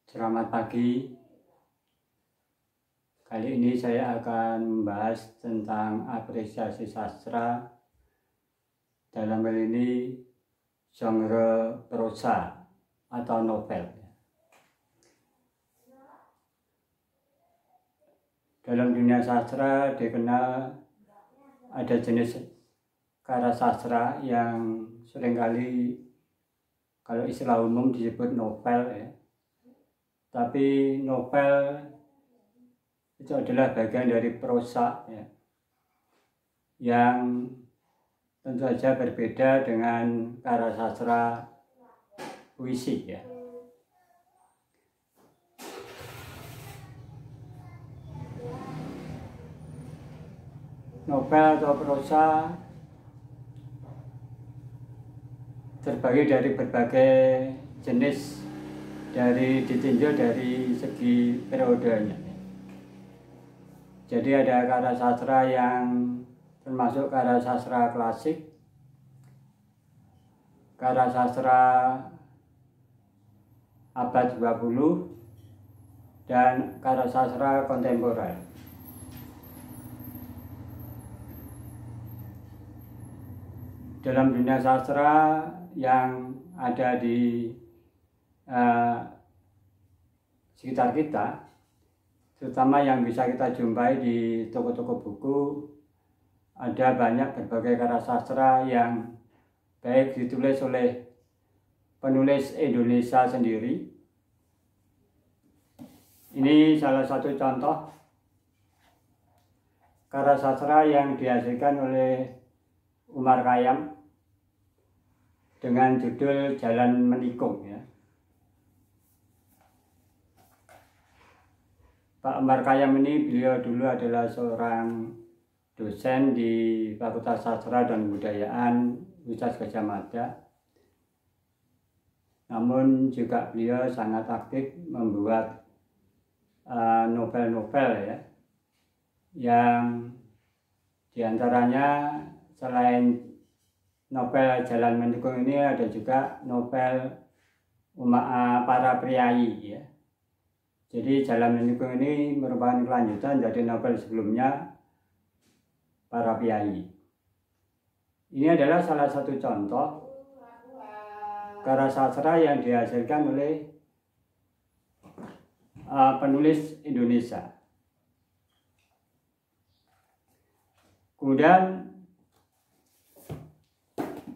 Selamat pagi. Kali ini saya akan membahas tentang apresiasi sastra, dalam hal ini genre prosa atau novel. Dalam dunia sastra dikenal ada jenis karya sastra yang seringkali kalau istilah umum disebut novel ya. Tapi novel itu adalah bagian dari prosa ya, yang tentu saja berbeda dengan karya sastra puisi ya. Novel atau prosa terbagi dari berbagai jenis, ditinjau dari segi periodenya. Jadi ada karya sastra yang termasuk karya sastra klasik, karya sastra abad 20, dan karya sastra kontemporer. Dalam dunia sastra yang ada di sekitar kita, terutama yang bisa kita jumpai di toko-toko buku, ada banyak berbagai karya sastra yang baik ditulis oleh penulis Indonesia sendiri. Ini salah satu contoh karya sastra yang dihasilkan oleh Umar Khayyam dengan judul Jalan Menikung ya. Pak Umar Khayyam ini beliau dulu adalah seorang dosen di Fakultas Sastra dan Kebudayaan Universitas Gadjah Mada. Namun juga beliau sangat aktif membuat novel-novel ya, yang diantaranya selain novel Jalan Menikung ini ada juga novel Para Priayi ya. Jadi Jalan Menikung ini merupakan kelanjutan dari novel sebelumnya Para Priayi. Ini adalah salah satu contoh karya sastra yang dihasilkan oleh penulis Indonesia. Kemudian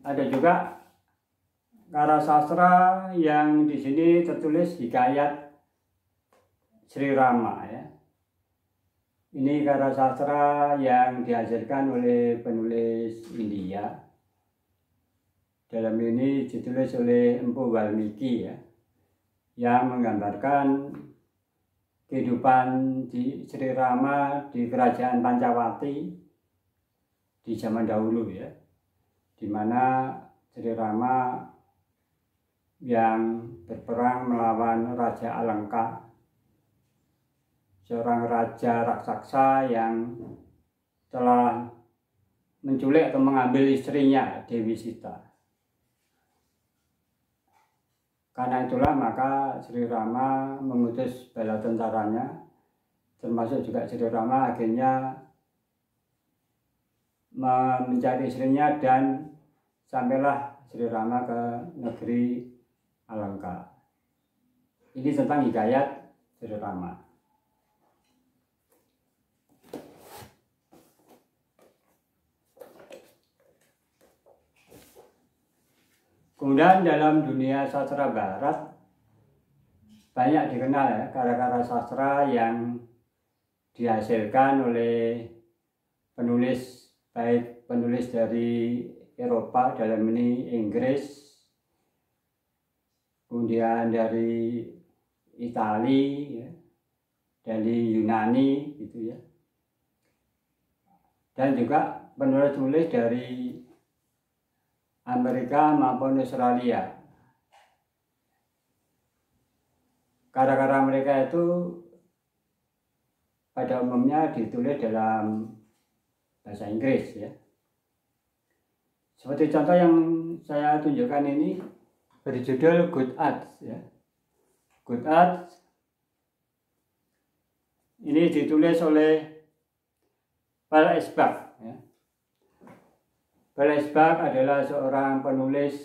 ada juga karya sastra yang di sini tertulis hikayat Sri Rama ya. Ini karya sastra yang dihasilkan oleh penulis India. Dalam ini ditulis oleh Empu Walmiki ya, yang menggambarkan kehidupan di Sri Rama di kerajaan Pancawati di zaman dahulu ya, di mana Sri Rama yang berperang melawan Raja Alengka, seorang raja raksasa yang telah menculik atau mengambil istrinya Dewi Sita. Karena itulah maka Sri Rama mengutus bala tentaranya, termasuk juga Sri Rama akhirnya mencari istrinya dan sampailah Sri Rama ke negeri Alengka. Ini tentang hikayat Sri Rama. Kemudian dalam dunia sastra barat banyak dikenal ya karya-karya sastra yang dihasilkan oleh penulis, baik penulis dari Eropa, dalam ini Inggris, kemudian dari Italia, ya, dari Yunani gitu ya, dan juga penulis-penulis dari Amerika maupun Australia. Karya-karya mereka itu pada umumnya ditulis dalam bahasa Inggris ya. Seperti contoh yang saya tunjukkan ini berjudul Good Arts ya. Good Arts ini ditulis oleh Paul Esbach. Ya. Paul Esbach adalah seorang penulis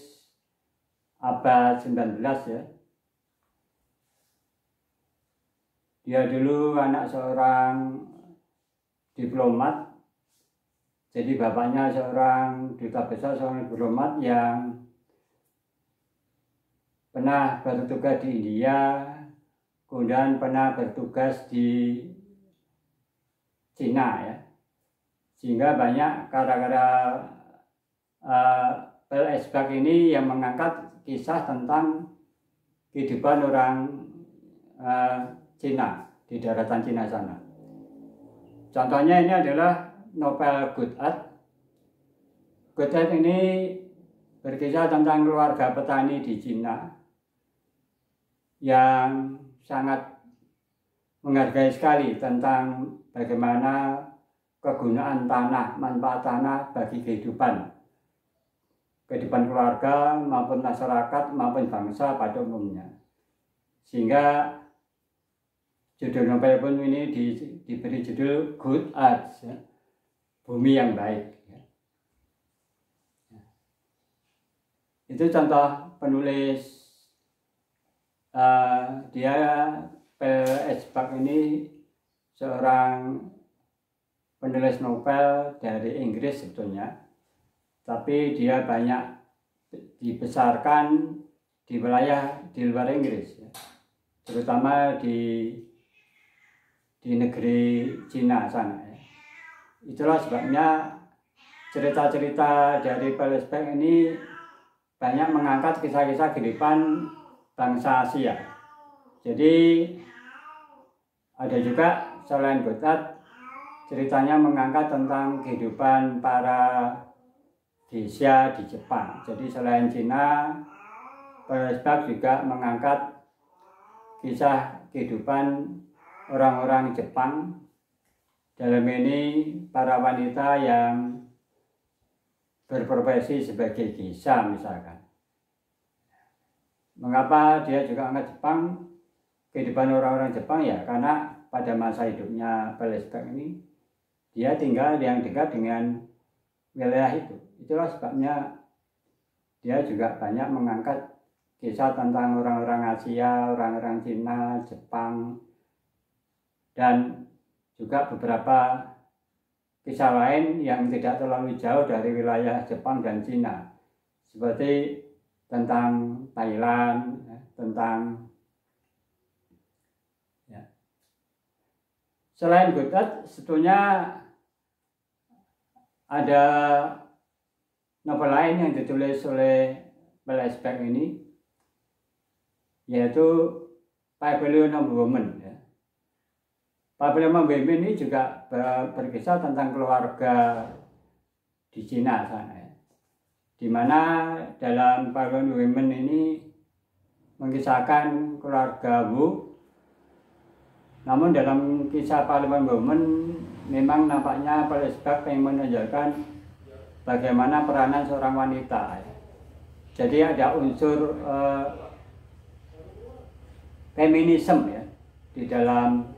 abad 19 ya. Dia dulu anak seorang diplomat. Jadi bapaknya seorang duta besar, seorang diplomat yang pernah bertugas di India, kemudian pernah bertugas di Cina ya. Sehingga banyak karya-karya Paul Esbach ini yang mengangkat kisah tentang kehidupan orang Cina di daratan Cina sana. Contohnya ini adalah novel Goodhart. Goodhart ini berkisah tentang keluarga petani di Cina yang sangat menghargai sekali tentang bagaimana kegunaan tanah, manfaat tanah bagi kehidupan keluarga maupun masyarakat maupun bangsa pada umumnya. Sehingga judul novel pun ini diberi judul Goodhart, ya, bumi yang baik. Ya. Itu contoh penulis. Dia Paul Esbach ini seorang penulis novel dari Inggris sebetulnya, tapi dia banyak dibesarkan di wilayah di luar Inggris, ya. Terutama di negeri Cina sana. Ya. Itulah sebabnya cerita-cerita dari Paul Esbach ini banyak mengangkat kisah-kisah kehidupan bangsa Asia. Jadi ada juga selain Goodhart, ceritanya mengangkat tentang kehidupan para geisha di Jepang. Jadi selain Cina, Paul Esbach juga mengangkat kisah kehidupan orang-orang Jepang. Dalam ini para wanita yang berprofesi sebagai geisha misalkan. Mengapa dia juga angkat Jepang, kehidupan orang-orang Jepang ya? Karena pada masa hidupnya Paul Esbach ini, dia tinggal yang dekat dengan wilayah itu. Itulah sebabnya dia juga banyak mengangkat kisah tentang orang-orang Asia, orang-orang Cina, Jepang, dan juga beberapa kisah lain yang tidak terlalu jauh dari wilayah Jepang dan Cina. Seperti tentang Thailand, ya, tentang ya. Selain Goodhart, sebetulnya ada novel lain yang ditulis oleh Paul Esbach ini, yaitu Babylon Woman. Ya. Babylon Woman ini juga berkisah tentang keluarga di Cina sana. Ya. Di mana dalam Babylon Women ini mengisahkan keluarga Wu. Namun dalam kisah Babylon Women memang nampaknya Paul Esbach yang menunjukkan bagaimana peranan seorang wanita. Jadi ada unsur feminisme ya di dalam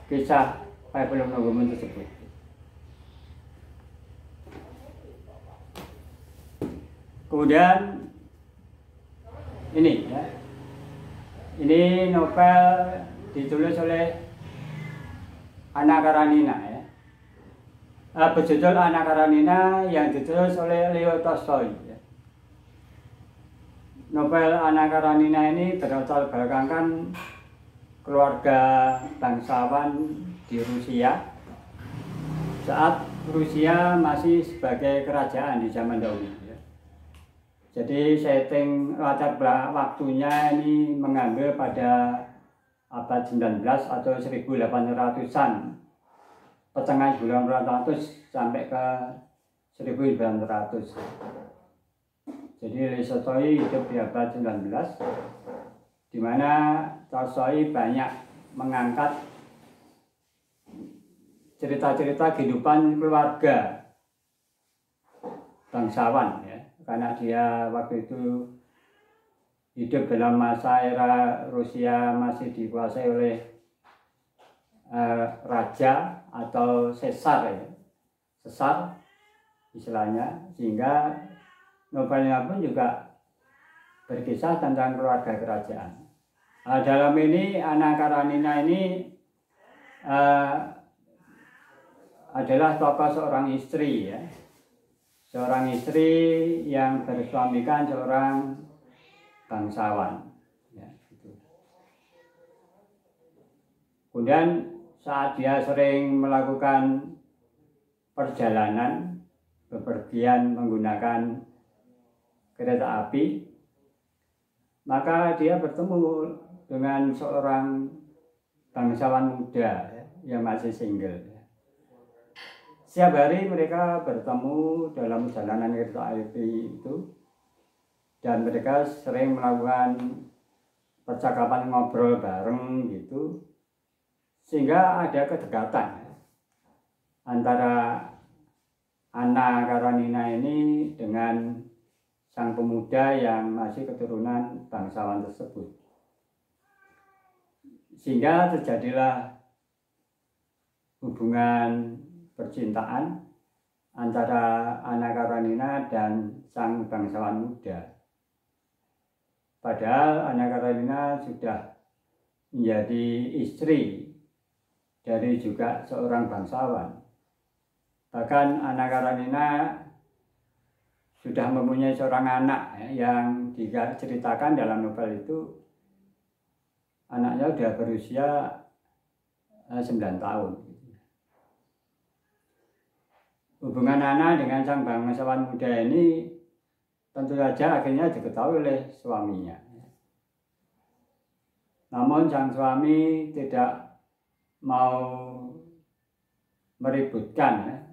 kisah Babylon Women tersebut. Kemudian ini ya, ini novel ditulis oleh Anna Karenina ya. Berjudul Anna Karenina yang ditulis oleh Leo Tolstoy. Ya. Novel Anna Karenina ini berlatar belakangkan keluarga bangsawan di Rusia saat Rusia masih sebagai kerajaan di zaman dahulu. Jadi setting latar belakang waktunya ini mengambil pada abad 19 atau 1800-an. Pertengahan 1800 sampai ke 1900. Jadi Tolstoy hidup di abad 19, di mana Tolstoy banyak mengangkat cerita-cerita kehidupan keluarga bangsawan ya. Karena dia waktu itu hidup dalam masa era Rusia masih dikuasai oleh raja atau sesar ya, sesar istilahnya, sehingga novelnya pun juga berkisah tentang keluarga kerajaan. Dalam ini Anna Karenina ini adalah tokoh seorang istri ya, seorang istri yang bersuamikan seorang bangsawan ya, gitu. Kemudian saat dia sering melakukan perjalanan bepergian menggunakan kereta api, maka dia bertemu dengan seorang bangsawan muda ya, yang masih single. Setiap hari mereka bertemu dalam perjalanan kereta api itu, dan mereka sering melakukan percakapan ngobrol bareng gitu, sehingga ada kedekatan antara Anna Karenina ini dengan sang pemuda yang masih keturunan bangsawan tersebut. Sehingga terjadilah hubungan percintaan antara Anna Karenina dan sang bangsawan muda. Padahal Anna Karenina sudah menjadi istri dari juga seorang bangsawan. Bahkan Anna Karenina sudah mempunyai seorang anak yang diceritakan dalam novel itu. Anaknya sudah berusia 9 tahun. Hubungan Anna dengan sang bangsawan muda ini tentu saja akhirnya diketahui oleh suaminya. Namun sang suami tidak mau meributkan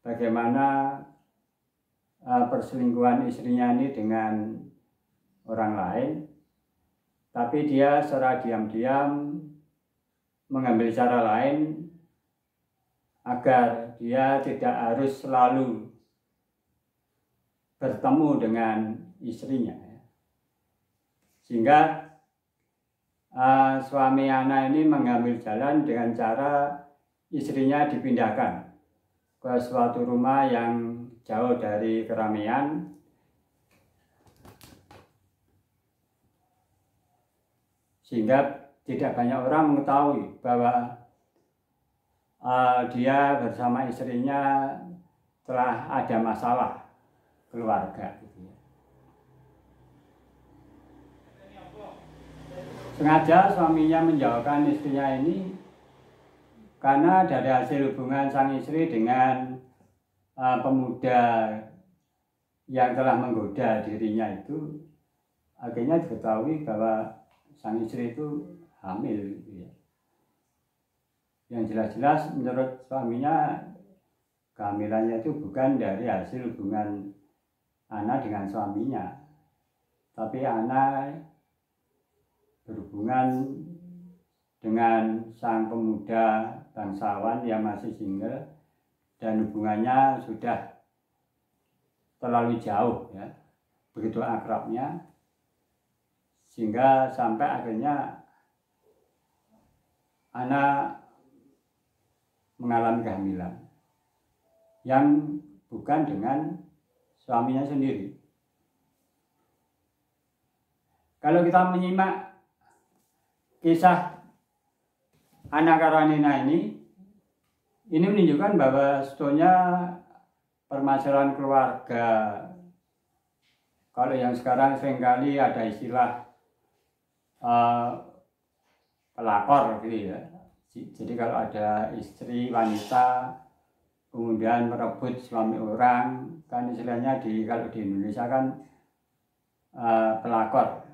bagaimana perselingkuhan istrinya ini dengan orang lain, tapi dia secara diam-diam mengambil cara lain agar dia tidak harus selalu bertemu dengan istrinya. Sehingga suami Anna ini mengambil jalan dengan cara istrinya dipindahkan ke suatu rumah yang jauh dari keramaian, sehingga tidak banyak orang mengetahui bahwa dia bersama istrinya telah ada masalah keluarga. Sengaja suaminya menjauhkan istrinya ini karena dari hasil hubungan sang istri dengan pemuda yang telah menggoda dirinya itu, akhirnya diketahui bahwa sang istri itu hamil gitu ya. Yang jelas-jelas menurut suaminya kehamilannya itu bukan dari hasil hubungan Anna dengan suaminya, tapi Anna berhubungan dengan sang pemuda bangsawan yang masih single, dan hubungannya sudah terlalu jauh ya, begitu akrabnya, sehingga sampai akhirnya Anna mengalami kehamilan yang bukan dengan suaminya sendiri. Kalau kita menyimak kisah Anna Karenina ini menunjukkan bahwa sebetulnya permasalahan keluarga, kalau yang sekarang seringkali ada istilah pelakor gitu ya. Jadi kalau ada istri wanita kemudian merebut suami orang, kan istilahnya kalau di Indonesia kan pelakor.